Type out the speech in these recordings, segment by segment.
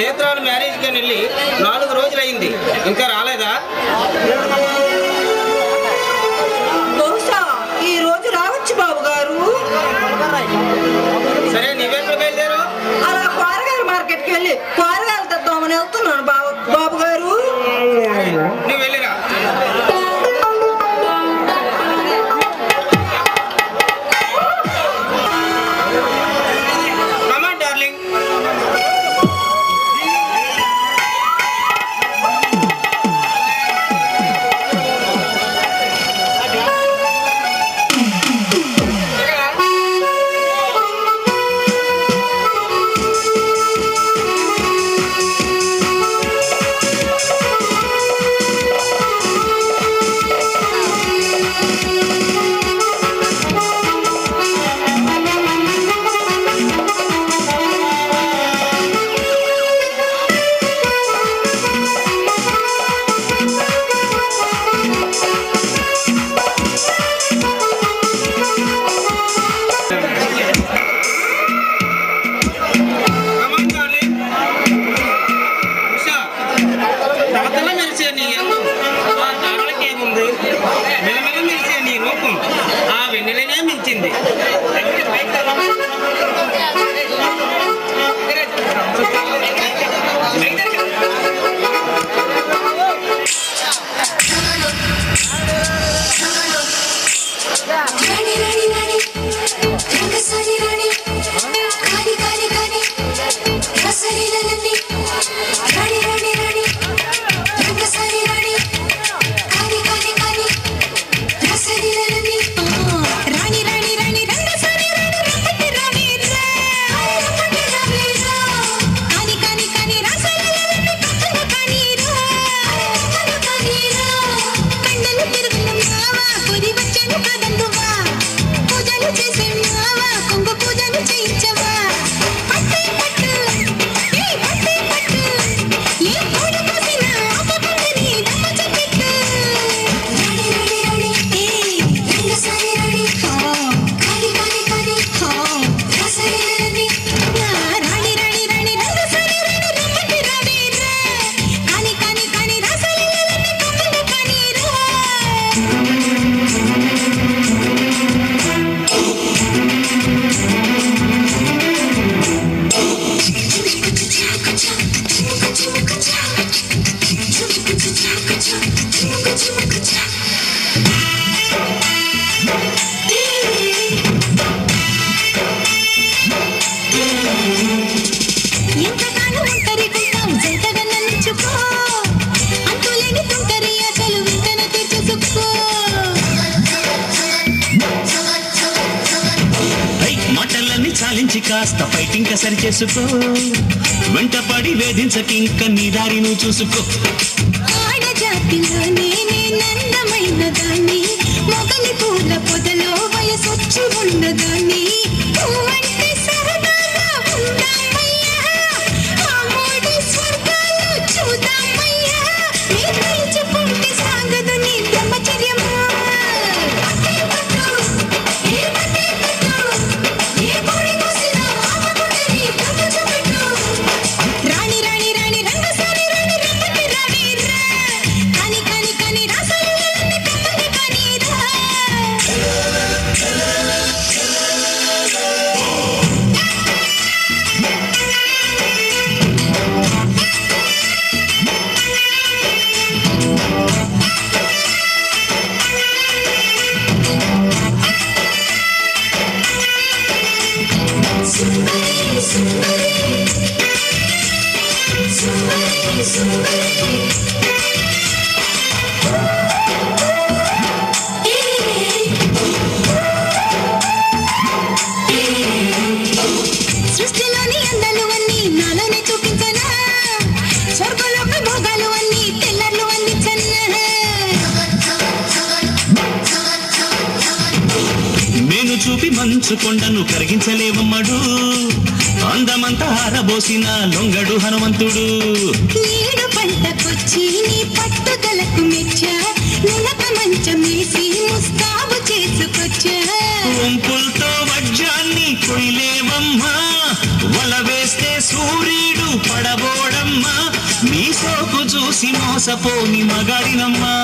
స్నేహితురాలు మ్యారేజ్కి వెళ్ళి 4 రోజులైంది, ఇంకా రాలేదా? బహుశా ఈ రోజు రావచ్చు బాబు గారు. సరే, నీవెప్పుడు బయలుదేరు? అలా కూరగాయల మార్కెట్కి వెళ్ళి కూరగాయలు తెద్దామని వెళ్తున్నాను బాబు గారు. నువ్వు వెళ్ళిరా. కాస్త ఫైటింగ్ సరి చేసుకో, వెంటపడి వేధించకింక నీ దారి నువ్వు చూసుకో. ఆడజాతిలో నేనే నందమైన దాన్ని, మొగలి పూల పొదలో వయసొచ్చి ఉన్నదాన్ని. నువ్వంటే సరదాగా ఉందామయ్యా, ఆ మూడు స్వర్గాలు చూద్దామయ్యా. నీ తలుచుకుంటే సాగదు నీ బ్రహ్మచర్యము. సృష్టిలోని అందాలు అన్నీ నాలోనే చూపించనా, స్వర్గలోక భోగాలు అన్నీ తెల్లర్లు అందించనా. నేను చూపి మంచు కొండను కరిగించలేవమ్మడు, అందమంతా ఆరబోసిన లొంగడు హనుమంతుడు. నీడు పంటకొచ్చి నీ పట్టుదలకు మెచ్చా, నులక మంచమేసి ముస్తాబు చేసుకొచ్చా. వంపులతో వజ్రాన్ని కొయ్యలేవమ్మా, వల వేస్తే సూర్యుడు పడబోడమ్మా నీ సోకు చూసి మోసపోని మగాడినమ్మా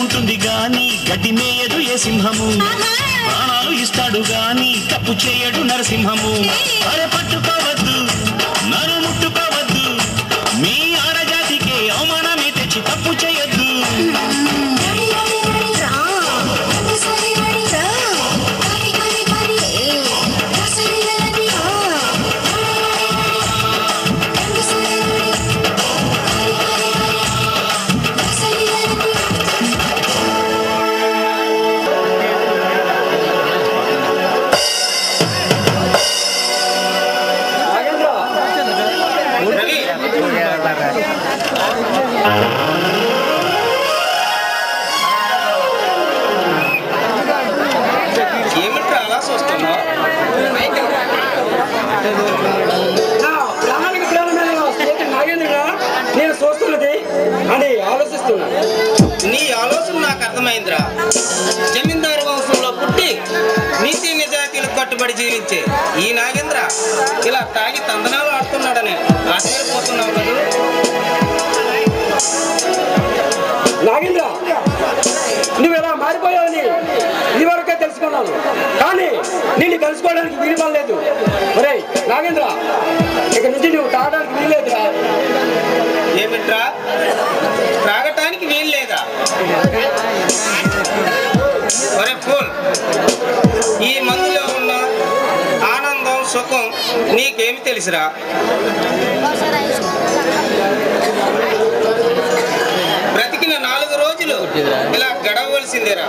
ఉంటుంది గాని గడ్డి మేయదు ఏ సింహము ప్రాణాలు ఇస్తాడు గాని తప్పు చేయడు నరసింహము అరే పట్టుకోవద్దు నరు ముట్టుకోవద్దు మీ ఆడజాతికి అవమానమే తెచ్చి తప్పు చేయొద్దు ఏమిట్రా అలా చూస్తున్నావు? నేను చూస్తున్నది అని ఆలోచిస్తున్నా. నీ ఆలోచన నాకు అర్థమైందిరా. జమీందారు వంశంలో పుట్టి నీతి నిజాయితీలకు కట్టుబడి జీవించే ఈ నాగేంద్ర ఇలా తాగి తందనాలు ఆడుతున్నాడని ఆశ్చర్యపోతున్నావు కదా. నాగేంద్ర, నువ్వు ఎలా మారిపోయావని ఇదివరకే తెలుసుకున్నాను, కానీ నిన్ను తెలుసుకోవడానికి వీలు పడలేదు. ఒరే నాగేంద్ర, ఇక నుంచి నువ్వు తాగడానికి వీల్లేదురా. ఏమిట్రా త్రాగటానికి వీలు లేదా? ఒరే ఫూల్, ఈ మందులో ఉన్న ఆనందం సుఖం నీకేమి తెలుసురా? బ్రతికిన 4 రోజులు ఇలా గడవలసిందేరా.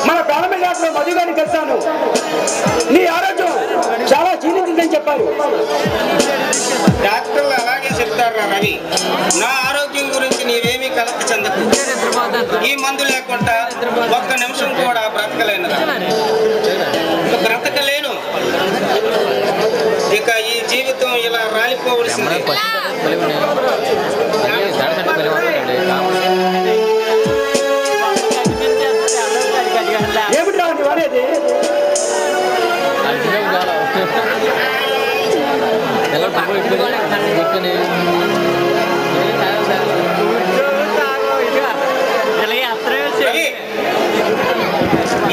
మన ప్రారంభ ఘాట్లో మధుగాని కలిశాను. నీ ఆరోగ్యం చాలా క్షీణించిందని చెప్పారు. డాక్టర్లు అలాగే చెప్తారా రవి. నా ఆరోగ్యం గురించి నీవేమీ కలత చెందకు. ఈ మందు లేకుండా ఒక్క నిమిషం కూడా బ్రతకలేనురా. బ్రతకలేను. ఇక ఈ జీవితం ఇలా రాలిపోవలసిందే. ఏమిటి రా నువ్వు అనేది?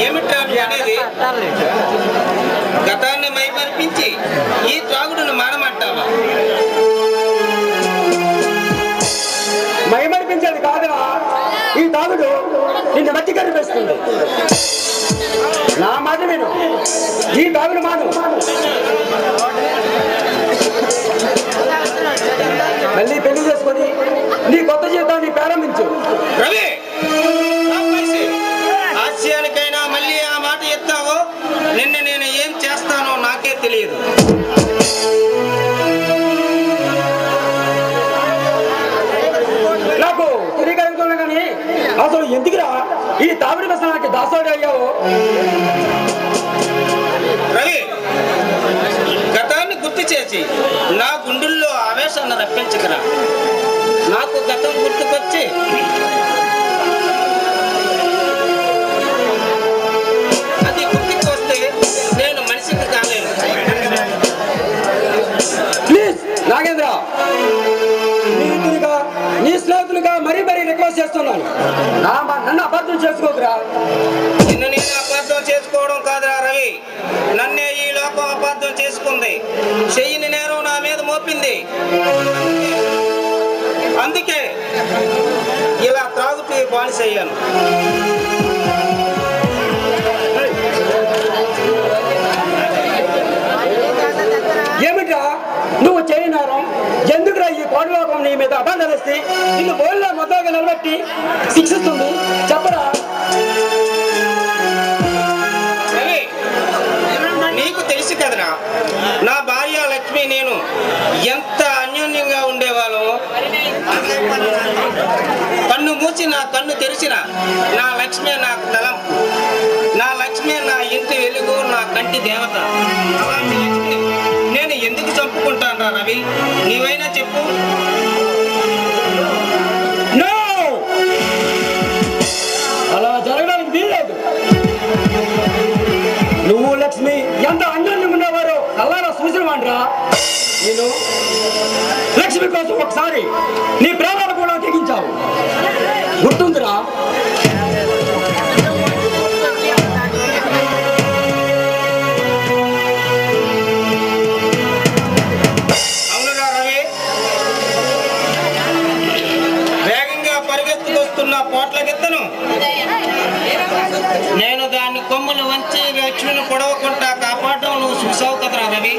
ఏమిటా అనేది? గతాన్ని మైమరిపించి ఈ త్రాగుడును మానమంటావా? మైమరిపించేది కాదురా, ఈ తాగుడు నిన్ను మట్టి కనిపిస్తుంది. నా మాట విను, ఈ తాగుడు మాను. మళ్ళీ పెళ్లి చేసుకొని నీ కొత్త జీవితాన్ని ప్రారంభించు. రవి, హాస్యానికైనా మళ్ళీ ఆ మాట ఎత్తావో నిన్న నేను ఏం చేస్తానో నాకే తెలియదు. నాకు తిరిగలుగుతున్నా కానీ అసలు ఎందుకురా ఈ తాగుడు వ్యసనానికి దాసోడి అయ్యావు? రవి, గతాన్ని గుర్తు చేసి నా గుండెల్లో ఆవేశాన్ని రప్పించకరా. నాకు గతం గుర్తుకొచ్చి అది గుర్తుకు వస్తే నేను మనిషికి కాలేను. ప్లీజ్ నాగేంద్ర, నీ స్నేహితులుగా మరీ రిక్వెస్ట్ చేస్తున్నాను, నన్ను అబద్ధం చేసుకోకురా. నిన్ను నేను అపార్థం చేసుకోవడం కాదురా రవి. నన్నే ఈ లోకం అపార్థం చేసుకుంది. చెయ్యిని నేరం నా మీద మోపింది. అందుకే ఇలా త్రాగుతూ బానిసయ్యాను. ఏమిట్రా నువ్వు చేయనారం? ఎందుకురా ఈ కోటలోకం నీ మీద అబంధనిస్తే నిన్ను బోల్లో మొదలుగా నిలబెట్టి శిక్షిస్తుంది? చెప్పరా. నీకు తెలుసు కదరా, నా భార్య లక్ష్మి నేను ఎంత అన్యోన్యంగా ఉండేవాళ్ళం. కన్ను మూసి చూసి నా కన్ను తెరిచిన నా లక్ష్మే నాకు తలంపు, నా లక్ష్మే నా ఇంటి వెలుగు, నా కంటి దేవత. అలాంటి లక్ష్మిని నేను ఎందుకు చంపుకుంటాను రా రవి? నీవైనా చెప్పు. అలా జరగడానికి వీల్లేదు. నువ్వు లక్ష్మి ఎంత అన్యోన్యంగా ఉన్నవారో అల్లారా చూసిన వాడిరా. నేను లక్ష్మి కోసం ఒకసారి నీ ప్రేమను కూడా తెగించావు, గుర్తుందిరా? అవునురా రవి, వేగంగా పరిగెత్తుకొస్తున్న పోట్ల గిత్తను నేను దాన్ని కొమ్ములు వంచి లక్ష్మిని పొడవకుండా కాపాడడం నువ్వు చూసావు కదరా రవి.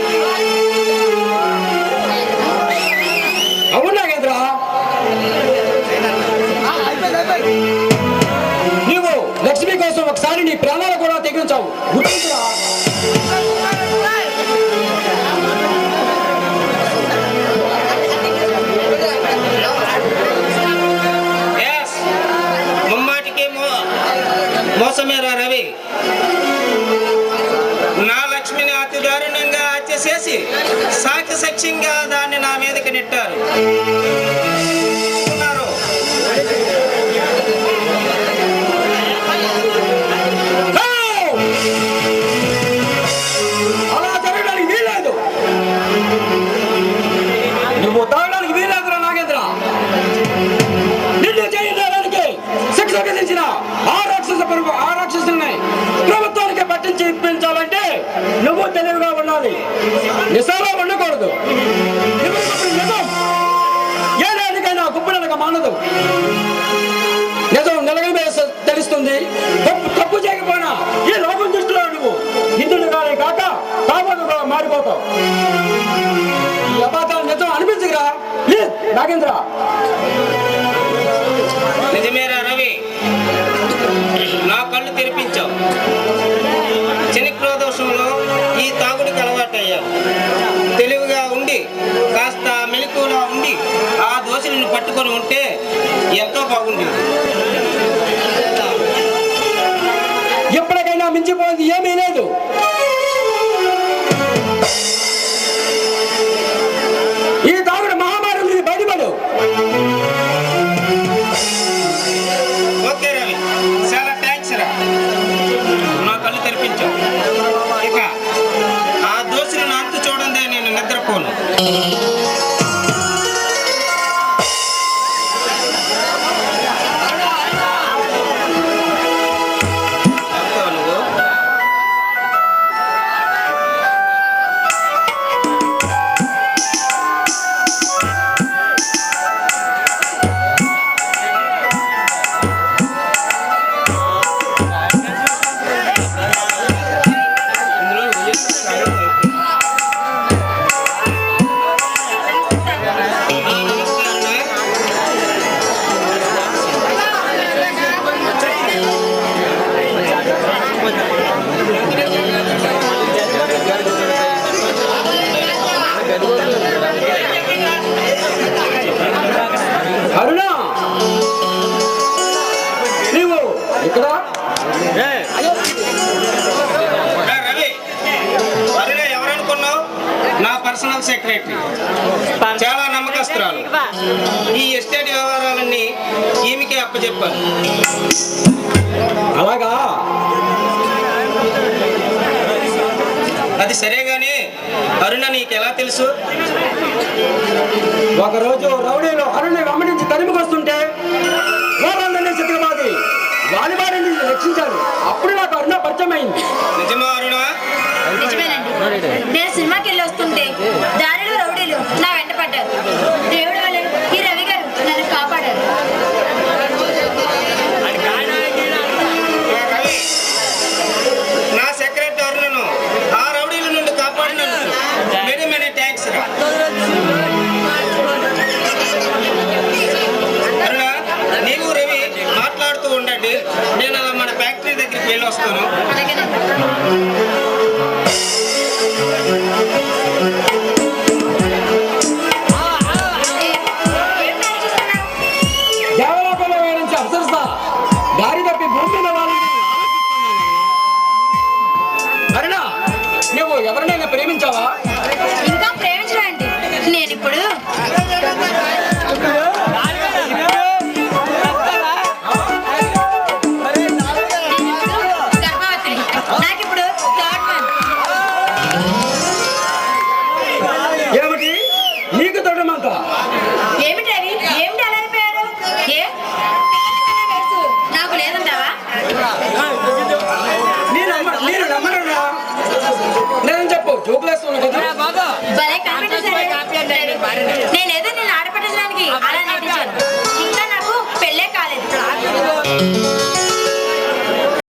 అవునా కదరా? నువ్వు లక్ష్మి కోసం ఒకసారి నీ ప్రాణాలు కూడా తెగించావు, గుర్తుందిరా? ముమ్మాటికి మోసమేరా రవి. నా లక్ష్మిని అతి దారుణంగా హత్య చేసి సాక్షి సాక్ష్యంగా దాన్ని నా మీదకి నెట్టారు. అలా జరగడానికి వీల్లేదు. నువ్వు తాగడానికి వీల్లేదురా నాగేంద్ర. నిన్ను చేయడానికి శిక్ష విధించిన ఆ రాక్షసుల్ని ప్రభుత్వానికి పట్టించి ఇప్పించాలంటే నువ్వు తెలివిగా ఉండాలి, నిజంగా ఉండకూడదు. నిజం ఏదానికైనా గుప్పడనగా మానదు. నిజం నిలగమే తెలుస్తుంది. తప్పు చేయకపోయినా ఈ లోకం దృష్టిలో నువ్వు హిందుడుగానే కాక కాపాడుగా మారిపోతావు. ఈ అబాధాలు నిజం అనిపించగా నాగేంద్ర. నిజమేరా రవి, నా కళ్ళు తెరిపించావు. శనిక్రోదోషంలో ఈ తాగుడికి అలవాటయ్యావు. తెలివిగా ఉండి కాస్త మెలకువలా ఉండి ఆ దోషులను పట్టుకొని ఉంటే ఎంతో బాగుండేది. ఎప్పటికైనా మించిపోయింది ఏమీ లేదు. ఈ తాగుడు మహమ్మారి నుంచి బయటపడు. ఓకే రవి, చాలా థ్యాంక్స్ రా, నా కళ్ళు తెరిపించావు. ఇక ఆ దోషులను అంతు చూడందే నేను నిద్రపోను. అరుణా, నీవు ఇక్కడ? రవి, అరుణ ఎవరనుకున్నావు? నా పర్సనల్ సెక్రటరీ, చాలా నమ్మకస్తురాలు. ఈ ఎస్టేట్ వ్యవహారాలన్నీ ఈమెకే అప్పచెప్పాను. అలాగా? అది సరే గాని అరుణ నీకెలా తెలుసు? ఒకరోజు రౌడీలో అరుణ్ని వెంబడించి తరిమికొస్తుంటే వాళ్ళందరినీ చిత్రబాది వాడిని రక్షించారు. అప్పుడు నాకు అరుణ పరిచయం అయింది. నిజమా అరుణ? నిజమేనండి. నేను సినిమాకి వెళ్ళి వస్తుంటే దారిలో రౌడీలు నా వెంట పడ్డారు. దేవుడి వల్ల ఈ రవి గారు నన్ను కాపాడారు. రవి, నా సెక్రటరీ అరుణను ఆ రౌడీల నుండి కాపాడినందుకు మెనీ మెనీ థ్యాంక్స్ రా. అరుణ, నీవు రవి మాట్లాడుతూ ఉండండి, నేను అలా మన ఫ్యాక్టరీ దగ్గరికి వెళ్ళి వస్తాను. దేవలోకంలో వేయించి ఎవరినైనా ప్రేమించావా?